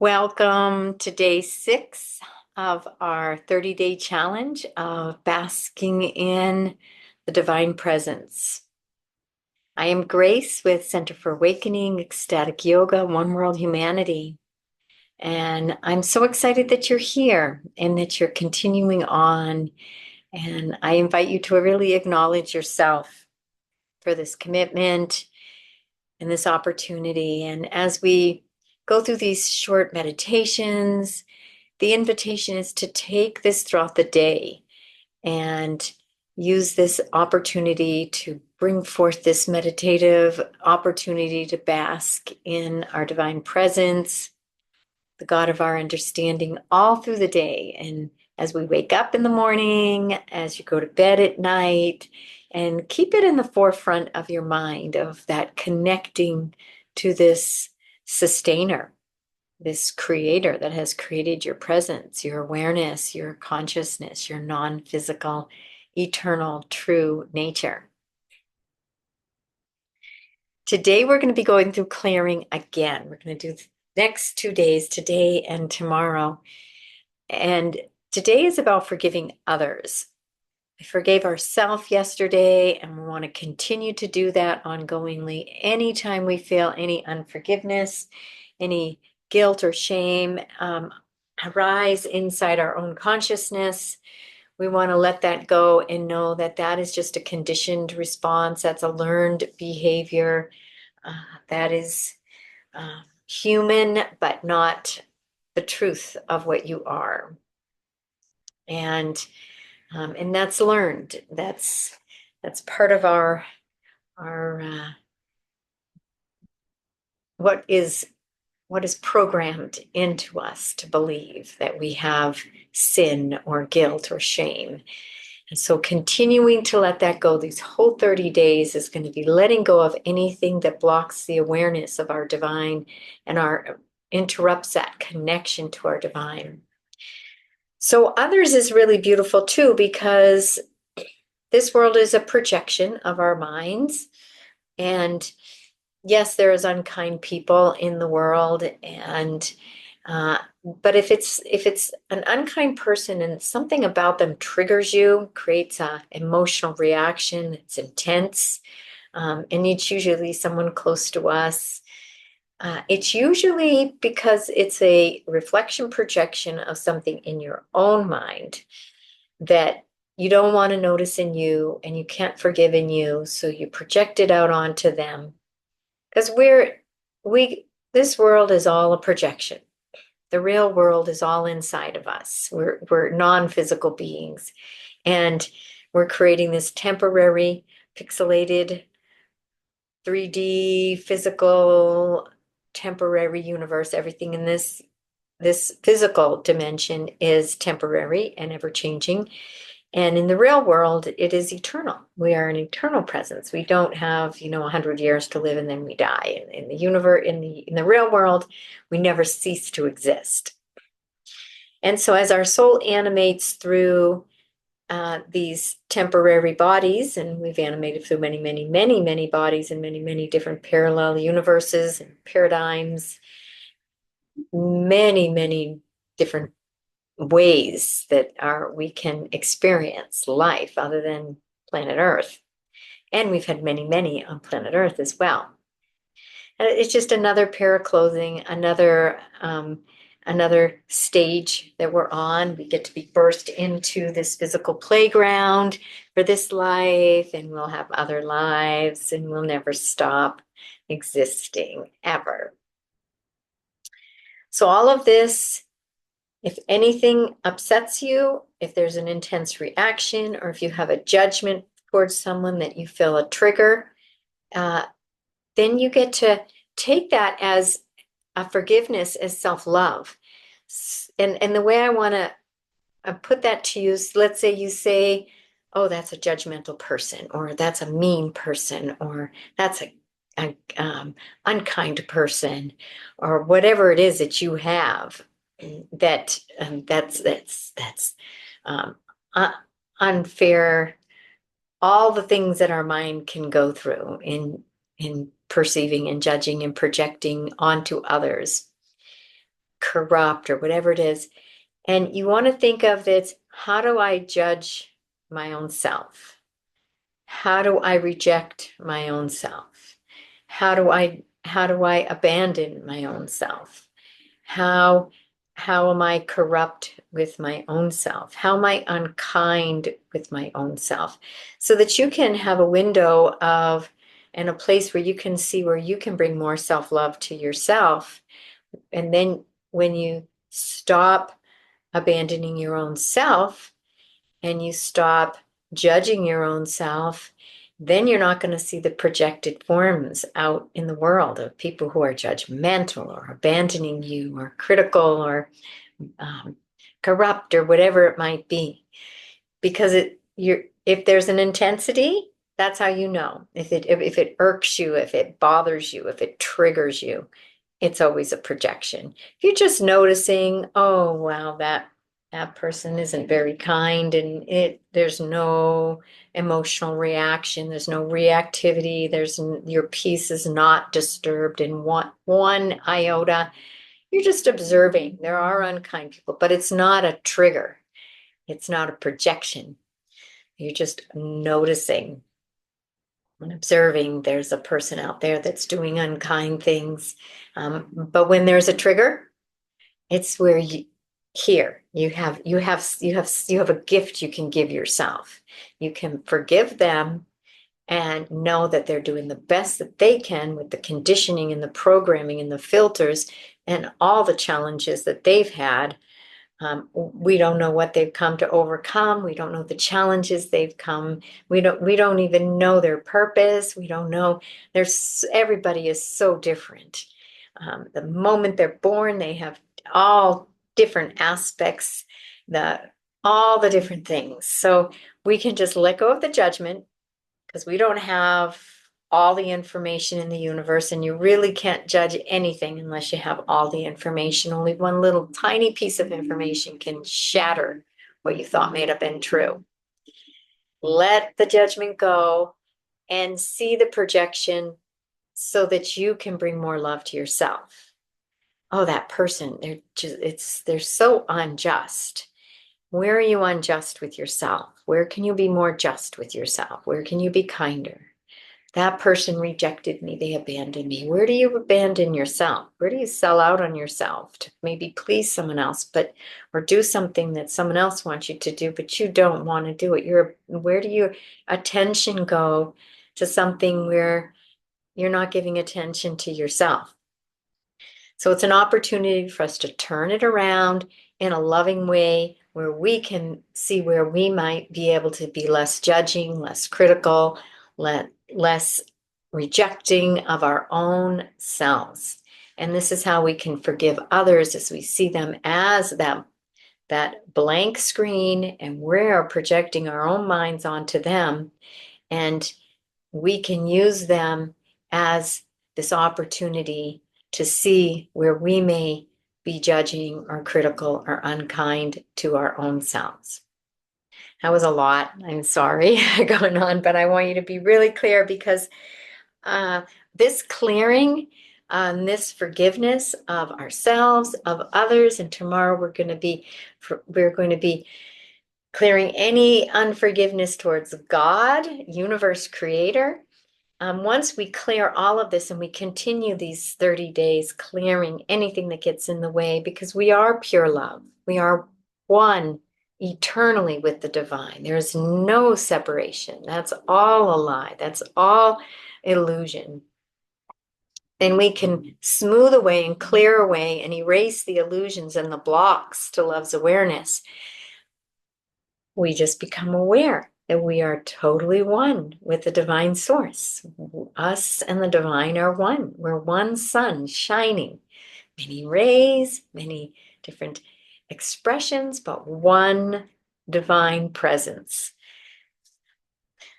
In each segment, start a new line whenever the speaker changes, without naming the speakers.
Welcome to day 6 of our 30-day challenge of basking in the divine presence. I am Grace with Center for Awakening, Ecstatic Yoga, One World Humanity. And I'm so excited that you're here and that you're continuing on. And I invite you to really acknowledge yourself for this commitment and this opportunity. And as we go through these short meditations, the invitation is to take this throughout the day and use this opportunity to bring forth this meditative opportunity to bask in our divine presence, the God of our understanding, all through the day. And as we wake up in the morning, as you go to bed at night, and keep it in the forefront of your mind of that connecting to this sustainer, this creator that has created your presence, your awareness, your consciousness, your non-physical, eternal, true nature. Today, we're going to be going through clearing again. We're going to do the next 2 days, today and tomorrow. And today is about forgiving others. We forgave ourselves yesterday, and we want to continue to do that ongoingly. Anytime we feel any unforgiveness, any guilt or shame arise inside our own consciousness, we want to let that go and know that that is just a conditioned response. That's a learned behavior. That is human, but not the truth of what you are. And that's learned. That's part of our what is programmed into us to believe that we have sin or guilt or shame. And so continuing to let that go these whole 30 days is going to be letting go of anything that blocks the awareness of our divine and interrupts that connection to our divine. So others is really beautiful too, because this world is a projection of our minds. And yes, there is unkind people in the world, and but if it's an unkind person and something about them triggers you, creates a emotional reaction, it's intense, and it's usually someone close to us. It's usually because it's a reflection projection of something in your own mind that you don't want to notice in you and you can't forgive in you, so you project it out onto them. Because this world is all a projection. The real world is all inside of us. We're non-physical beings, and we're creating this temporary, pixelated, 3D, physical, temporary universe. Everything in this physical dimension is temporary and ever-changing. And in the real world, it is eternal. We are an eternal presence. We don't have, 100 years to live and then we die. In the universe, in the real world, we never cease to exist. And so as our soul animates through these temporary bodies, and we've animated through many, many, many, many bodies and many, many different parallel universes and paradigms, many, many different ways that we can experience life other than planet Earth. And we've had many, many on planet Earth as well. And it's just another pair of clothing, another stage that we're on. We get to be burst into this physical playground for this life, and we'll have other lives, and we'll never stop existing ever. So all of this, if anything upsets you, if there's an intense reaction, or if you have a judgment towards someone that you feel a trigger, then you get to take that as a forgiveness, as self-love. And the way I want to put that to you is, let's say you say, oh, that's a judgmental person, or that's a mean person, or that's a unkind person, or whatever it is that you have that's unfair. All the things that our mind can go through in perceiving and judging and projecting onto others. corrupt or whatever it is. And you want to think of this, how do I judge my own self? How do I reject my own self? How do I abandon my own self? How am I corrupt with my own self? How am I unkind with my own self? So that you can have a window of and a place where you can see where you can bring more self-love to yourself. And then when you stop abandoning your own self and you stop judging your own self, then you're not going to see the projected forms out in the world of people who are judgmental or abandoning you or critical or corrupt or whatever it might be. Because if there's an intensity, that's how you know. If it irks you, if it bothers you, if it triggers you, it's always a projection. If you're just noticing, oh wow, that person isn't very kind, and there's no emotional reaction, there's no reactivity, your peace is not disturbed in one iota. You're just observing. There are unkind people, but it's not a trigger. It's not a projection. You're just noticing and observing there's a person out there that's doing unkind things. But when there's a trigger, it's where you have a gift you can give yourself. You can forgive them and know that they're doing the best that they can with the conditioning and the programming and the filters and all the challenges that they've had. We don't know what they've come to overcome. We don't know the challenges they've come. We don't even know their purpose. We don't know. Everybody is so different. The moment they're born, they have all different aspects, all the different things. So we can just let go of the judgment because we don't have all the information in the universe, and you really can't judge anything unless you have all the information. Only one little tiny piece of information can shatter what you thought may have been true. Let the judgment go and see the projection so that you can bring more love to yourself. Oh, that person, they're so unjust. Where are you unjust with yourself? Where can you be more just with yourself? Where can you be kinder? That person rejected me. They abandoned me. Where do you abandon yourself? Where do you sell out on yourself to maybe please someone else, or do something that someone else wants you to do, but you don't want to do it? Where do your attention go to something where you're not giving attention to yourself? So it's an opportunity for us to turn it around in a loving way where we can see where we might be able to be less judging, less critical, less rejecting of our own selves. And this is how we can forgive others as we see them as that blank screen, and we're projecting our own minds onto them. And we can use them as this opportunity to see where we may be judging or critical or unkind to our own selves. That was a lot. I'm sorry going on, but I want you to be really clear because this clearing, this forgiveness of ourselves, of others, and tomorrow we're going to be clearing any unforgiveness towards God, universe creator. Once we clear all of this and we continue these 30 days clearing anything that gets in the way, because we are pure love. We are one eternally with the divine. There's no separation. That's all a lie. That's all illusion. And we can smooth away and clear away and erase the illusions and the blocks to love's awareness. We just become aware that we are totally one with the divine source. Us and the divine are one. We're one sun shining. Many rays, many different expressions, but one divine presence.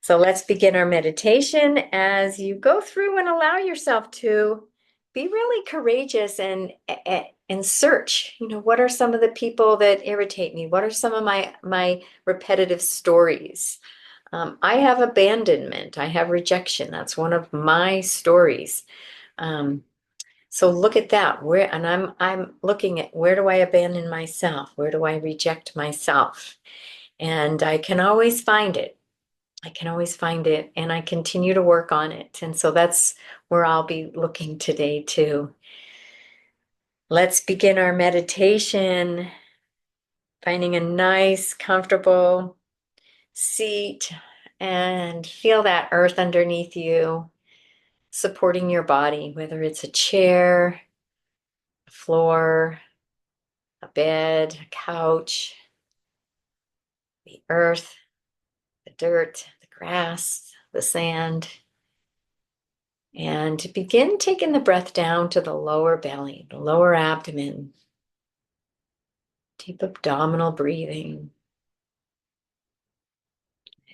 So let's begin our meditation as you go through and allow yourself to be really courageous and search, what are some of the people that irritate me? What are some of my repetitive stories? I have abandonment. I have rejection. That's one of my stories. So look at that. And I'm looking at, where do I abandon myself? Where do I reject myself? And I can always find it. I can always find it, and I continue to work on it. And so that's where I'll be looking today too. Let's begin our meditation, finding a nice, comfortable seat, and feel that earth underneath you, supporting your body, whether it's a chair, a floor, a bed, a couch, the earth, the dirt, the grass, the sand. And begin taking the breath down to the lower belly, the lower abdomen. Deep abdominal breathing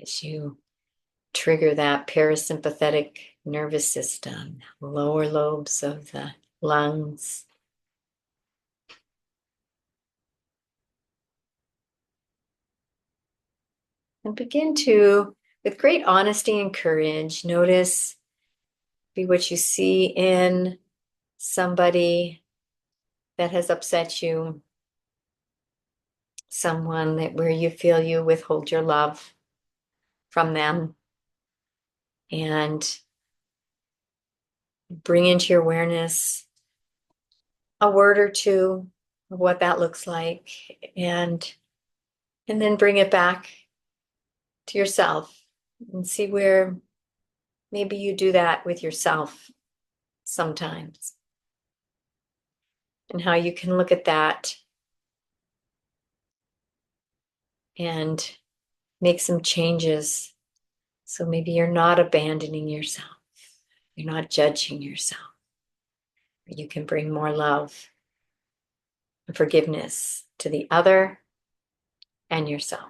as you trigger that parasympathetic nervous system, lower lobes of the lungs. And begin to, with great honesty and courage, notice, be what you see in somebody that has upset you, someone that where you feel you withhold your love from them, and bring into your awareness a word or two of what that looks like, and then bring it back to yourself and see where maybe you do that with yourself sometimes, and how you can look at that and make some changes. So maybe you're not abandoning yourself, you're not judging yourself. You can bring more love and forgiveness to the other and yourself.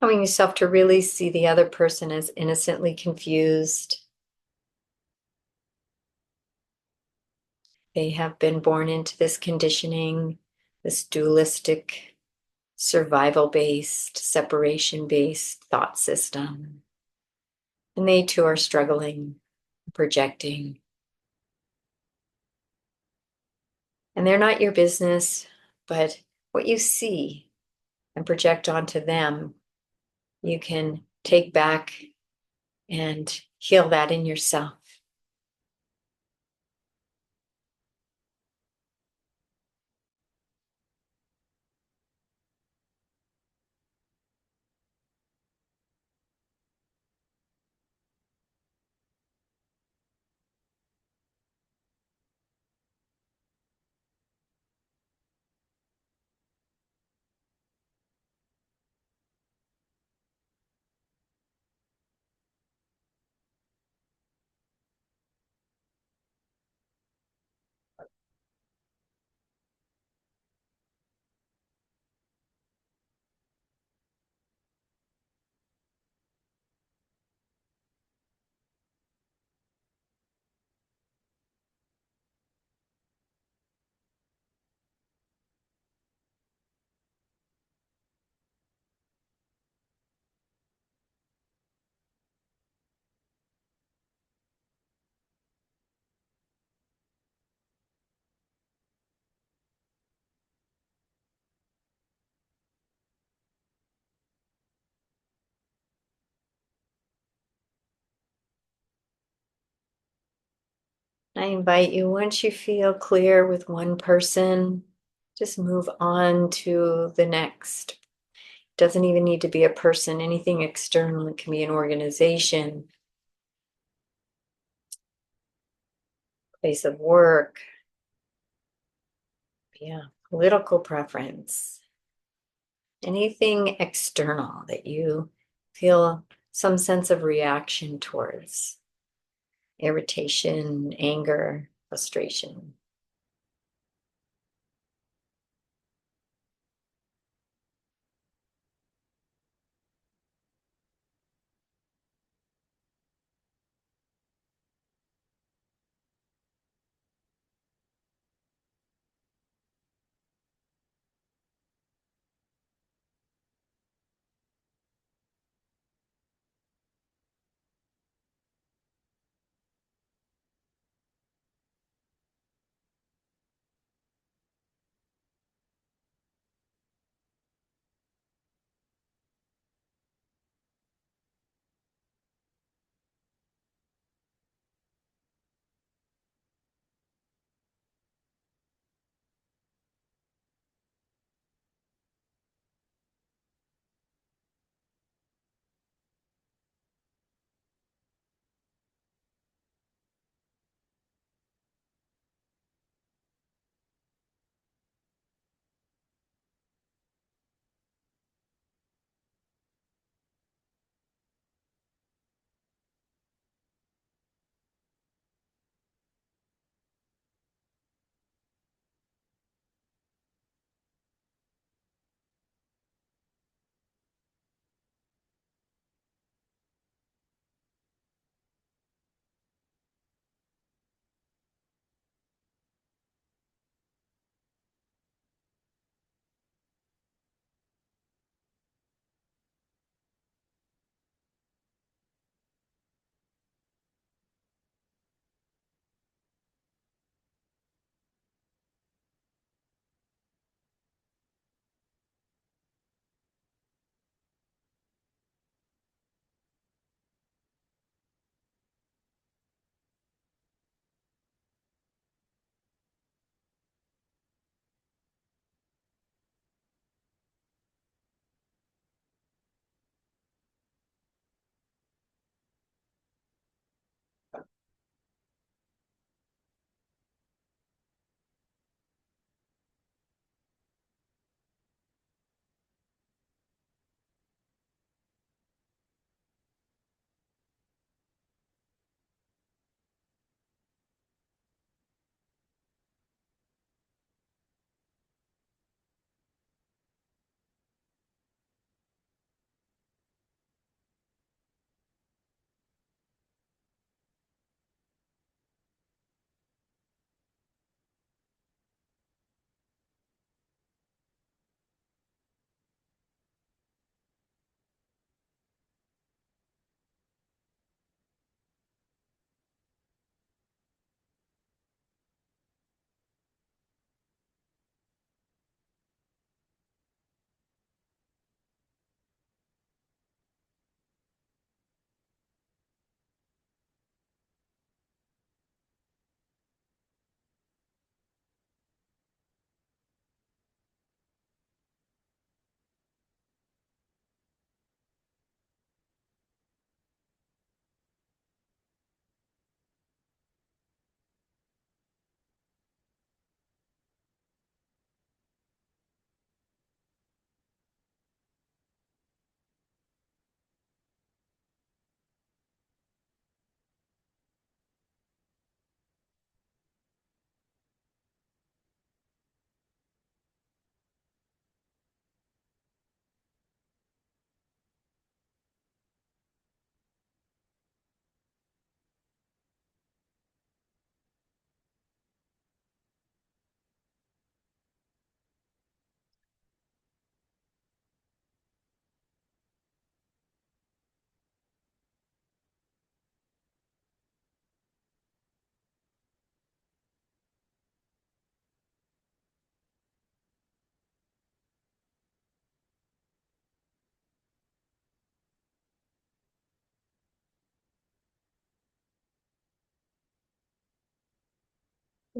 Allowing yourself to really see the other person as innocently confused. They have been born into this conditioning, this dualistic, survival-based, separation-based thought system. And they too are struggling, projecting. And they're not your business, but what you see and project onto them, you can take back and heal that in yourself. I invite you, once you feel clear with one person, just move on to the next. Doesn't even need to be a person, anything external. It can be an organization, place of work, yeah, political preference, anything external that you feel some sense of reaction towards, irritation, anger, frustration.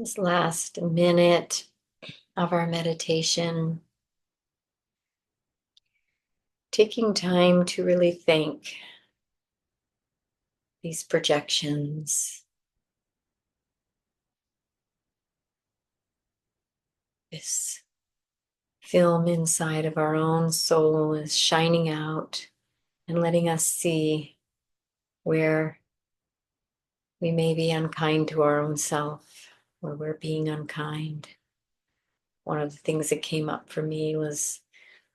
this last minute of our meditation, taking time to really thank these projections, this film inside of our own soul is shining out and letting us see where we may be unkind to our own self, where we're being unkind. One of the things that came up for me was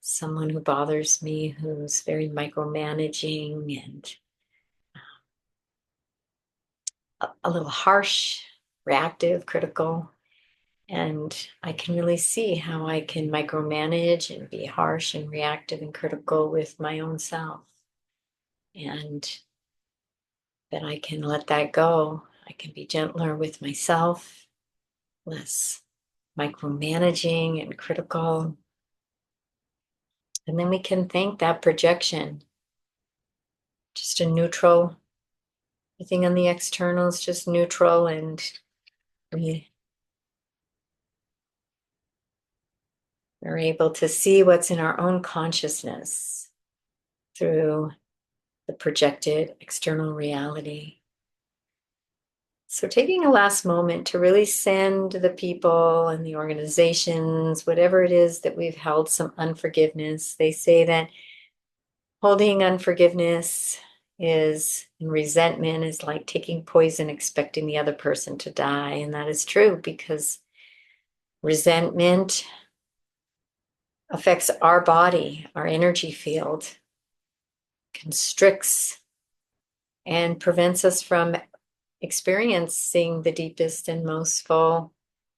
someone who bothers me, who's very micromanaging and a little harsh, reactive, critical. And I can really see how I can micromanage and be harsh and reactive and critical with my own self. And that I can let that go. I can be gentler with myself, less micromanaging and critical. And then we can thank that projection. Just a neutral, everything on the external is just neutral, and we are able to see what's in our own consciousness through the projected external reality. So taking a last moment to really send the people and the organizations, whatever it is that we've held some unforgiveness. They say that holding unforgiveness is, and resentment is like taking poison, expecting the other person to die. And that is true, because resentment affects our body, our energy field, constricts and prevents us from experiencing the deepest and most full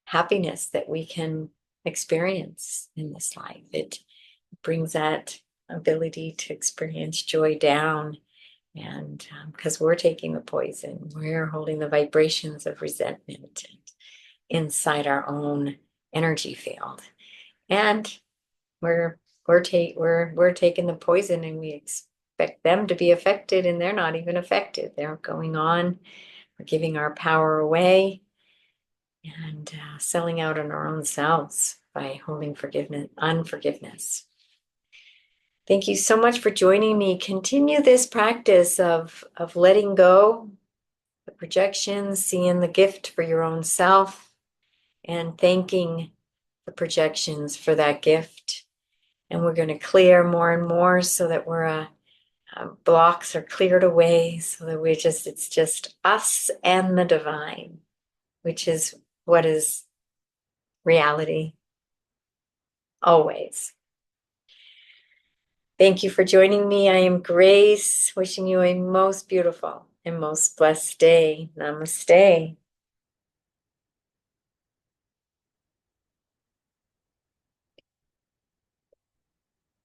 happiness that we can experience in this life. It brings that ability to experience joy down. And because we're taking the poison, we're holding the vibrations of resentment inside our own energy field. And we're taking the poison, and we expect them to be affected, and they're not even affected. They're going on. We're giving our power away and selling out on our own selves by holding unforgiveness. Thank you so much for joining me. Continue this practice of letting go the projections, seeing the gift for your own self, and thanking the projections for that gift. And we're going to clear more and more so that blocks are cleared away, so that it's just us and the divine, which is what is reality always. Thank you for joining me. I am Grace, wishing you a most beautiful and most blessed day. Namaste.